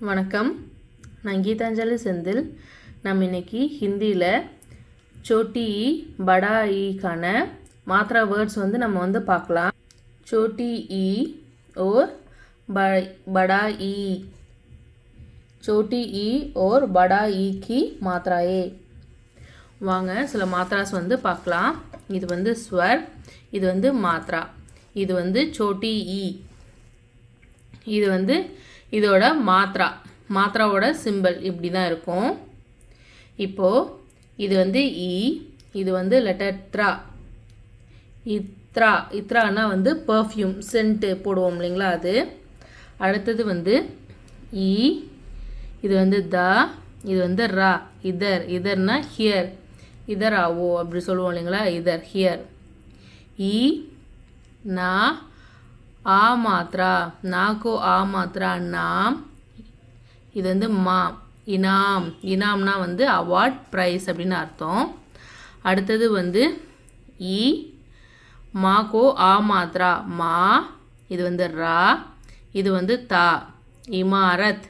வணக்கம், நான் கீதாஞ்சலி செந்தில். நம்ம இன்னைக்கு ஹிந்தியில் சோட்டி ஈ படா ஈக்கான மாத்ரா வேர்ட்ஸ் நம்ம பார்க்கலாம். சோட்டி ஈ और बड़ा ई, छोटी ई और बड़ा ई की मात्राएं. வாங்க சில மாத்ராஸ் பார்க்கலாம். இது ஸ்வர், இது மாத்ரா, இது சோட்டி ஈ, இது இதோட மாத்ராவோட சிம்பிள் இப்படி தான் இருக்கும். இப்போது இது ஈ, இது லெட்டர் த்ரா. இத்ரானா பர்ஃப்யூம் சென்ட்டு போடுவோம் இல்லைங்களா, அது. அடுத்தது ஈ, இது த, இது ரா. இதர்னா ஹியர், இதர் ஆவோ அப்படி சொல்லுவோம் இல்லைங்களா, இதர் ஹியர். ஈ நா ஆ மாத்ரா, நாக்கோ ஆ மாத்ரா நாம். இது மா, இனாம். இனாம்னா அவார்ட், ப்ரைஸ் அப்படின்னு அர்த்தம். அடுத்தது ஈ மாக்கோ ஆ மாத்ரா மா, இது ரா, இது தா. இமாரத்,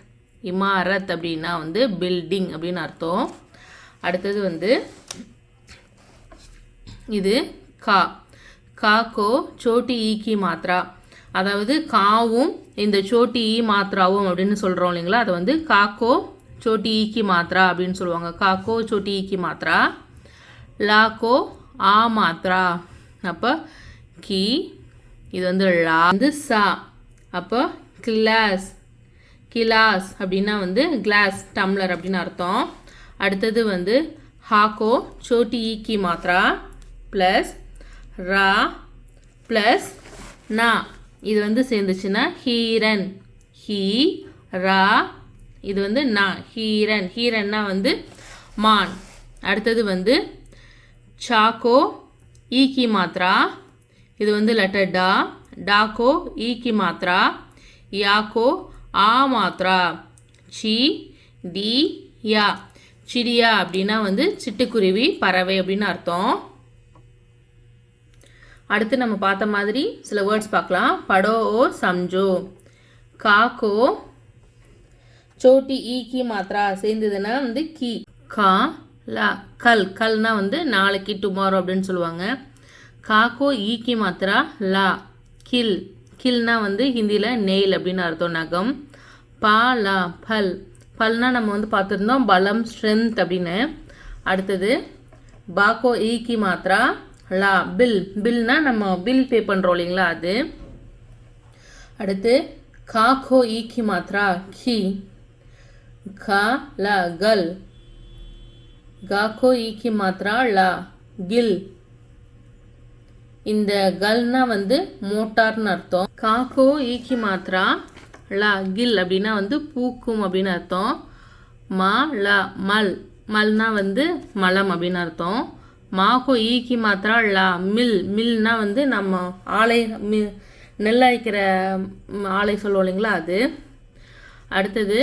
இமாரத் அப்படின்னா பில்டிங் அப்படின்னு அர்த்தம். அடுத்தது இது கா. காக்கோ சோட்டி ஈக்கி மாத்ரா, அதாவது காவும் இந்த சோட்டி ஈ மாத்ராவும் அப்படின்னு சொல்கிறோம் இல்லைங்களா, அதை காக்கோ சோட்டி ஈக்கி மாத்ரா அப்படின்னு சொல்லுவாங்க. காக்கோ சோட்டி ஈக்கி மாத்ரா. லாக்கோ ஆ மாத்ரா, அப்போ கி, இது லா, சா. அப்போ கிளாஸ், கிளாஸ் அப்படின்னா கிளாஸ், டம்ளர் அப்படின்னு அர்த்தம். அடுத்தது ஹாக்கோ சோட்டி ஈக்கி மாத்ரா ப்ளஸ் ரா ப்ளஸ் நா, இது சேர்ந்துச்சுன்னா ஹீரன். ஹீ ரா, இது நா, ஹீரன். ஹீரன்னா மான். அடுத்தது சாக்கோ ஈக்கி மாத்ரா, இது லெட்டர் டா. டாக்கோ ஈக்கி மாத்ரா. யாக்கோ ஆ மாத்ரா. சி டி யா, சிடியா அப்படின்னா சிட்டுக்குருவி, பறவை அப்படின்னு அர்த்தம். அடுத்து நம்ம பார்த்த மாதிரி சில வேர்ட்ஸ் பார்க்கலாம். படோ ஓ சம்ஜோ. காக்கோ சோட்டி ஈ கி மாத்ரா சேர்ந்ததுன்னா கி. கா லா, கல். கல்னா நாளைக்கு, டுமாரோ அப்படின்னு சொல்லுவாங்க. காக்கோ ஈ கி மாத்ரா லா, கில். கில்னா ஹிந்தியில் நெயில் அப்படின்னு அர்த்தம், நகம். பா லா, பல். பல்னா நம்ம பார்த்துருந்தோம் பலம், ஸ்ட்ரென்த் அப்படின்னு. அடுத்தது பாக்கோ ஈ கி மாத்ரா லா, பில். பில்னா நம்ம பில் பே பண்ணுறோம் இல்லைங்களா, அது. அடுத்து காக்கோ ஈக்கி மாத்ரா கி. கா லா, கல். காக்கோ ஈக்கி மாத்ரா லா, கில். இந்த கல்னா மோட்டார்னு அர்த்தம். காக்கோ ஈக்கி மாத்ரா லா, கில் அப்படின்னா பூக்கும் அப்படின்னு அர்த்தம். மா லா, மல். மல்னா மலம் அப்படின்னு அர்த்தம். மாக்கோ ஈக்கி மாத்ரா லா, மில். மில்னா நம்ம ஆலை, நெல் அரைக்கிற ஆலை சொல்லுவோம் இல்லைங்களா, அது. அடுத்தது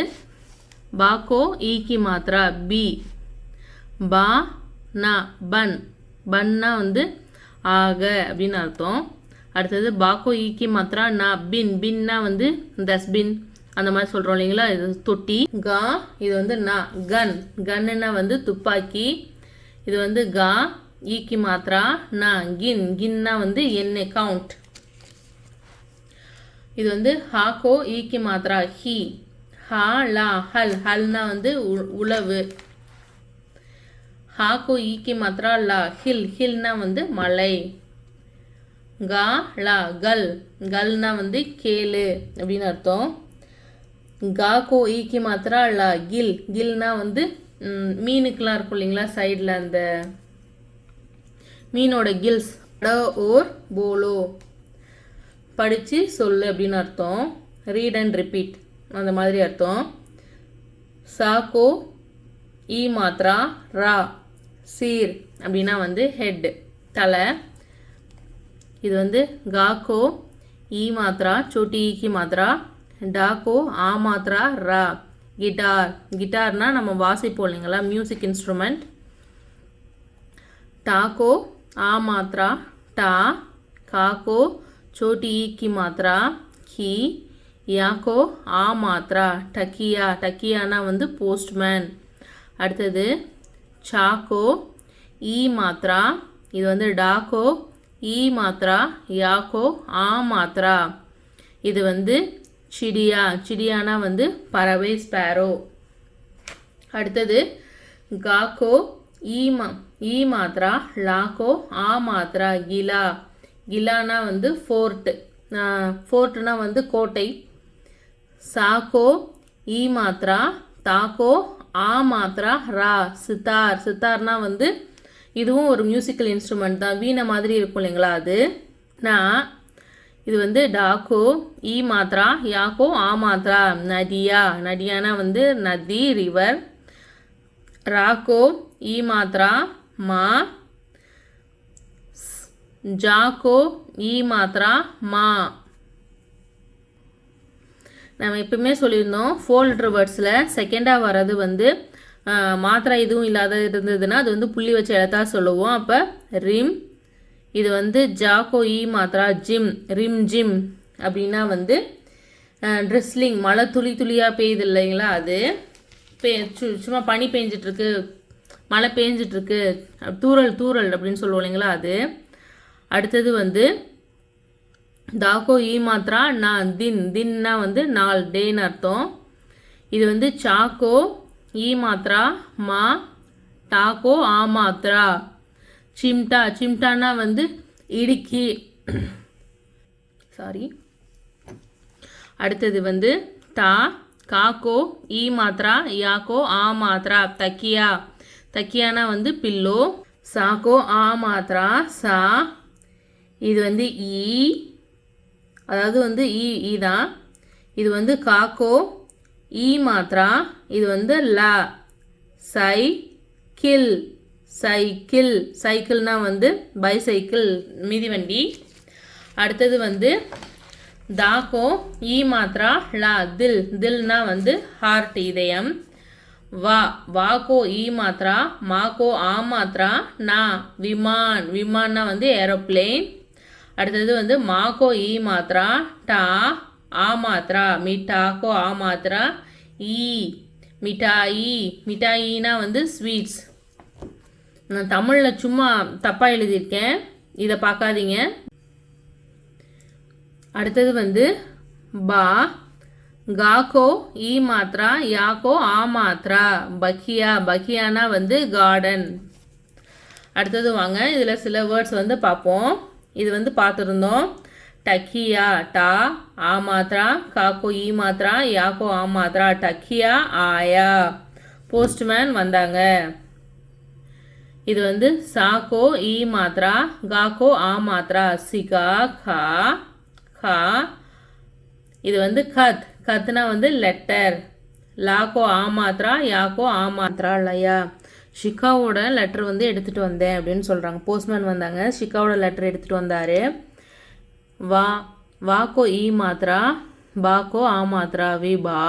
பாக்கோ ஈக்கி மாத்ரா பி. பா நா, பன். பன்னா ஆக அப்படின்னு அர்த்தம். அடுத்தது பாக்கோ ஈக்கி மாத்ரா நா, பின். பின்னா டஸ்ட்பின் அந்த மாதிரி சொல்கிறோம் இல்லைங்களா, இது தொட்டி. கா, இது நா, கன். கன்னுன்னா துப்பாக்கி. இது கா ஈக்கி மாத்ரா நா, கின். கின்னா எண்ணெய், கவுண்ட். இது ஹாக்கோ ஈக்கி மாத்ரா ஹி. ஹா லா, ஹல். ஹல்னா உழவு. ஹாக்கோ ஈக்கி மாத்ரா லா, ஹில். ஹில்னா மலை. கா லா, கல். கல்னா கேளு அப்படின்னு அர்த்தம். காக்கோ ஈக்கி மாத்ரா லா, கில். கில்னா மீனுக்கெலாம் இருக்கும் இல்லைங்களா, சைடில் அந்த மீனோட கில்ஸ். படோ ஓர் போலோ, படித்து சொல்லு அப்படின்னு அர்த்தம். ரீட் அண்ட் ரிப்பீட் அந்த மாதிரி அர்த்தம். சாக்கோ ஈ மாத்ரா ரா, சீர் அப்படின்னா ஹெட், தலை. இது காக்கோ ஈ மாத்ரா சோட்டி ஈக்கி மாத்ரா. டாக்கோ ஆ மாத்ரா ரா, கிட்டார். கிட்டார்னா நம்ம வாசிப்போம் இல்லைங்களா, மியூசிக் இன்ஸ்ட்ருமெண்ட். டாக்கோ ஆ மாத்ரா டா. காக்கோ சோட்டி ஈ கி மாத்ரா கி. யாக்கோ ஆ மாத்ரா டக்கியா, டக்கியானா வந்து போஸ்ட்மேன். அடுத்தது சாக்கோ ஈ மாத்ரா, இது வந்து டாக்கோ ஈ மாத்ரா யாக்கோ ஆ மாத்ரா. இது வந்து சிடியா, சிடியானா வந்து பறவை ஸ்பேரோ. அடுத்தது காக்கோ ஈ மாத்ரா லாக்கோ ஆ மாத்ரா கிலா, கிலானா வந்து ஃபோர்ட்டு, ஃபோர்ட்டுனா வந்து கோட்டை. சாக்கோ ஈ மாத்ரா தாக்கோ ஆ மாத்ரா ரா சித்தார், சித்தார்னா வந்து இதுவும் ஒரு மியூசிக்கல் இன்ஸ்ட்ருமெண்ட் தான், வீணை மாதிரி இருக்கும் இல்லைங்களா அது. நான் இது வந்து டாக்கோ ஈ மாத்ரா யாக்கோ ஆ மாத்ரா நதியா, நதியானா வந்து நதி ரிவர். ராக்கோ ஈ மாத்ரா மா, ஜாக்கோ ஈ மாத்ரா மா. நம்ம எப்பவுமே சொல்லியிருந்தோம் 4 லெட்டர் வேர்ட்ஸில் செகண்டாக வர்றது வந்து மாத்திரை எதுவும் இல்லாத இருந்ததுன்னா அது வந்து புள்ளி வச்ச எழுத்தா சொல்லுவோம். அப்போ ரிம், இது வந்து ஜாக்கோ ஈ மாத்ரா ஜிம், ரிம் ஜிம் அப்படின்னா வந்து ட்ரெஸ்லிங், மழை துளி துளியாக பெய்யுது இல்லைங்களா அது, சும்மா பனி பெஞ்சிட்ருக்கு, மழை பெஞ்சிட்ருக்கு, தூரல் தூரல் அப்படின்னு சொல்லுவோம் இல்லைங்களா அது. அடுத்தது வந்து தாக்கோ ஈ மாத்ரா நான் தின், தின்னா வந்து நாள் டேன்னு அர்த்தம். இது வந்து சாக்கோ ஈ மாத்ரா மா டாக்கோ ஆ மாத்ரா. சிம்டா, சிம்டானா வந்து இடுக்கி, சாரி. அடுத்தது வந்து தா காக்கோ ஈ மாத்ரா யாக்கோ ஆ மாத்ரா தக்கியா, தக்கியானா வந்து பில்லோ. சாக்கோ ஆ மாத்ரா சா, இது வந்து ஈ, அதாவது வந்து ஈ தான். இது வந்து காக்கோ ஈ மாத்ரா, இது வந்து லா சை கில், சைக்கிள், சைக்கிள்னா வந்து பைசைக்கிள் மிதிவண்டி. அடுத்தது வந்து தாக்கோ ஈ மாத்ரா லா தில், தில்னா வந்து ஹார்ட் இதயம். வாக்கோ ஈ மாத்ரா மாக்கோ ஆ மாத்ரா நா விமான், விமான்னா வந்து ஏரோப்ளேன். அடுத்தது வந்து மாக்கோ ஈ மாத்ரா டா ஆ மாத்ரா மிட்டாக்கோ ஆ மாத்ரா ஈ மிட்டாயி, மிட்டாயினா வந்து ஸ்வீட்ஸ். நான் தமிழில் சும்மா தப்பாக எழுதியிருக்கேன், இதை பார்க்காதீங்க. அடுத்தது வந்து பா காக்கோ ஈ மாத்ரா யாக்கோ ஆ மாத்ரா பக்கியா, பக்கியானா வந்து கார்டன். அடுத்தது வாங்க இதில் சில வேர்ட்ஸ் வந்து பார்ப்போம். இது வந்து பார்த்துருந்தோம். டக்கியா டா ஆ மாத்ரா காக்கோ ஈ மாத்ரா யாக்கோ ஆ மாத்ரா டக்கியா ஆயா, போஸ்ட்மேன் வந்தாங்க. இது வந்து சாக்கோ ஈ மாத்ரா காக்கோ ஆ மாத்ரா சிகா கா கா. இது வந்து கத், கத்னா வந்து லெட்டர். லாக்கோ ஆ மாத்ரா யாக்கோ ஆ மாத்ரா லயா. ஷிகாவோட லெட்டர் வந்து எடுத்துகிட்டு வந்தேன் அப்படின்னு சொல்கிறாங்க. போஸ்ட்மேன் வந்தாங்க, ஷிகாவோட லெட்டர் எடுத்துகிட்டு வந்தார். வாக்கோ ஈ மாத்ரா பாக்கோ ஆ மாத்ரா விபா.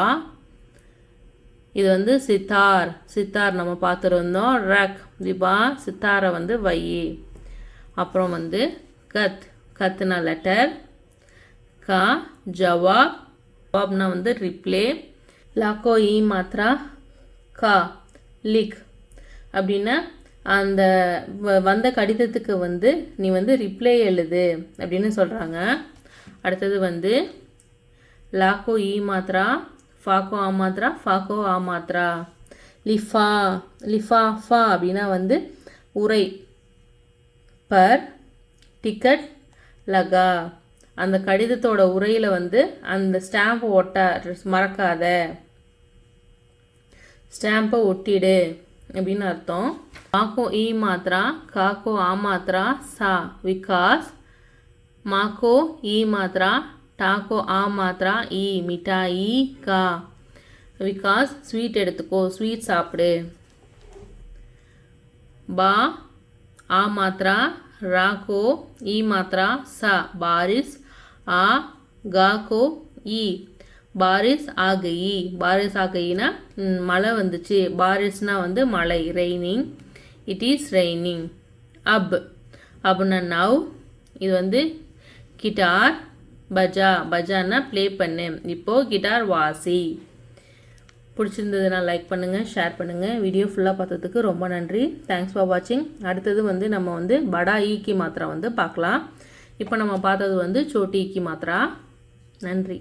இது வந்து சித்தார், சித்தார் நம்ம பார்த்துருந்தோம். ரக் விபா சித்தாரை வந்து வை. அப்புறம் வந்து கத், கத்னா லெட்டர். கா ஜவாப், ஜவாப்னா வந்து ரிப்ளே. லாக்கோ ஈ மாத்ரா கா லிக், அப்படின்னா அந்த வந்த கடிதத்துக்கு வந்து நீ வந்து ரிப்ளை எழுது அப்படின்னு சொல்கிறாங்க. அடுத்தது வந்து லாக்கோ ஈ மாத்ரா ஃபாக்கோ ஆ மாத்ரா ஃபாக்கோ ஆ மாத்ரா. லிஃபா, லிஃபா ஃபா அப்படின்னா வந்து உரை. பர் டிக்கெட் லகா, அந்த கடிதத்தோட உரையில் வந்து அந்த ஸ்டாம்பை மறக்காத, ஸ்டாம்பை ஒட்டிடு அப்படின்னு அர்த்தம். மாக்கோ ஈ மாத்ரா காக்கோ ஆ மாத்ரா சா விகாஸ். மாக்கோ ஈ மாத்ரா டாக்கோ ஆ மாத்ரா ஈ மிட்டாயி கா. விகாஸ் ஸ்வீட் எடுத்துக்கோ, ஸ்வீட் சாப்பிடு. பா ஆ மாத்ரா ராக்கோ ஈ மாத்ரா சா பாரிஸ். ஆ காக்கோ ஈ பாரிஸ் ஆகி, பாரிஸ் ஆகினா மழை வந்துச்சு. பாரிஸ்னா வந்து மழை, raining. It is raining. Apna now, இது வந்து கிட்டார். பஜா, பஜான்னா ப்ளே பண்ணு. இப்போது கிட்டார் வாசி. பிடிச்சிருந்ததுன்னா லைக் பண்ணுங்கள், ஷேர் பண்ணுங்கள். வீடியோ ஃபுல்லாக பார்த்ததுக்கு ரொம்ப நன்றி. தேங்க்ஸ் ஃபார் வாட்சிங். அடுத்தது வந்து நம்ம வந்து படா ஈக்கி மாத்திரா வந்து பார்க்கலாம். இப்போ நம்ம பார்த்தது வந்து சோட்டி ஈக்கி மாத்திரா. நன்றி.